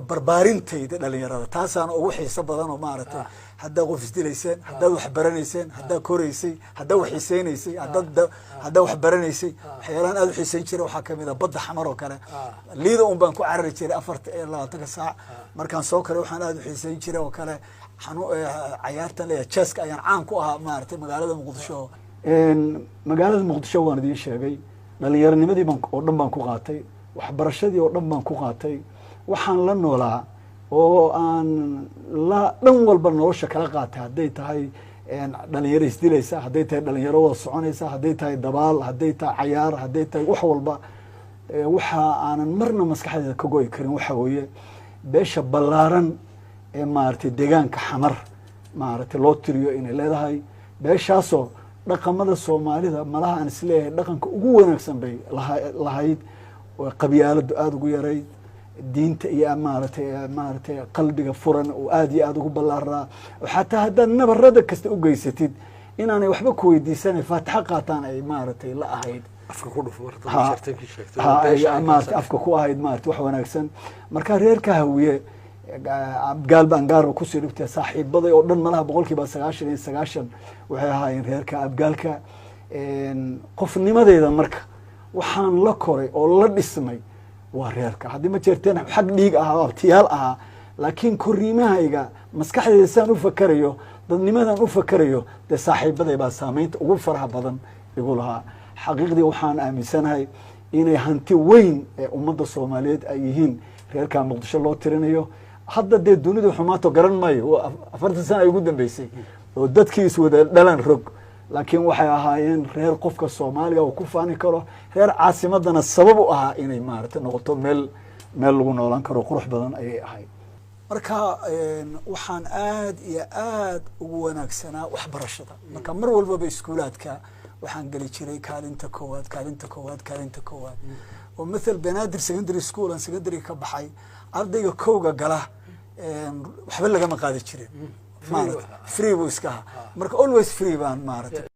barbaarintayda dhalinyarada taasaan ugu xiiso badan oo maaragtay haddaa qof isdilayseen haddaad wax baranayseen haddaa koraysay haddaa wax xiiseynaysay haddaa wax baranaysay waxyaalahan aad u xiiseyn jiray waxaa kamid ah badda xamar oo kale liida un baan ku carari jiray 24 saac markaan soo kale waxaan aad u xiiseyn jiray oo kale cayaartan leeyahay jeeska ayaan caan ku ahaa maaragtay magaalada muqdisho magaalada muqdisho waan idiin sheegay dhalinyaranimadii oo dhan baan ku qaatay waxbarashadii oo dhan baan ku qaatay waxaan la noolaa oo aan la dhan walba nolosha kala qaatay hadday tahay dhalinyaro isdilaysa hadday tahay dhalinyaro wada soconaysa hadday tahay dabaal hadday tahay cayaar hadday tahay wax walba waxa aanan marna maskaxdeeda ka go'i karin waxa weeye beesha ballaaran ee maaragtay deegaanka xamar maaragtay loo tiriyo inay leedahay beeshaasoo dhaqamada soomaalida malaha aan isleeyahay dhaqanka ugu wanaagsan bay lahayd qabyaaladu aada ugu yarayd diinta iyo maaragtay qalbiga furan oo aad iyo aad ugu ballaaraa xataa haddaad nabarada kasta u geysatid inaanay waxba ku weydiisanay faataxa qaataan ay maaragtay la ahayd afka ku ahayd maaragtay wax wanaagsan marka reerka hawiye abgaal baan gaar kusii dhigtay saaxiibaday oo dhan malaha 99% waxay ahaayeen reerka abgaalka qofnimadeeda marka waxaan la koray oo la dhismay waa reerka haddii ma jeerteen xag dhiig ahaa abtiyaal ahaa laakiin koriimahayga maskaxdeeda saan u fakarayo dadnimadan u fakarayo dee saaxiibaday baa saamaynta ugu faraha badan igu lahaa xaqiiqdii waxaan aaminsanahay inay hanti weyn ee ummadda soomaaliyeed ay yihiin reerka muqdisho loo tirinayo hadda dee dunidu xumaato garan maayo 40 sano ay ugu dambeysay oo dadkii is wada dhalan rog laakiin waxay ahaayeen reer qofka Soomaaliga oo ku faani karo reer caasimadana sabab u ahaa inay maaragtay noqoto meel lagu noolaan karo qurux badan ayay ahayd marka waxaan aad iyo aad ugu wanaagsanaa waxbarashada marka mar walba iskuulaadka waxaan gali jiray kaalinta koowaad oo مثل بنادر secondary school and secondary ka baxay ardayga kowga gala waxba laga ma qaadi jirin maaragtay free buu iska marka always free baan maaragtay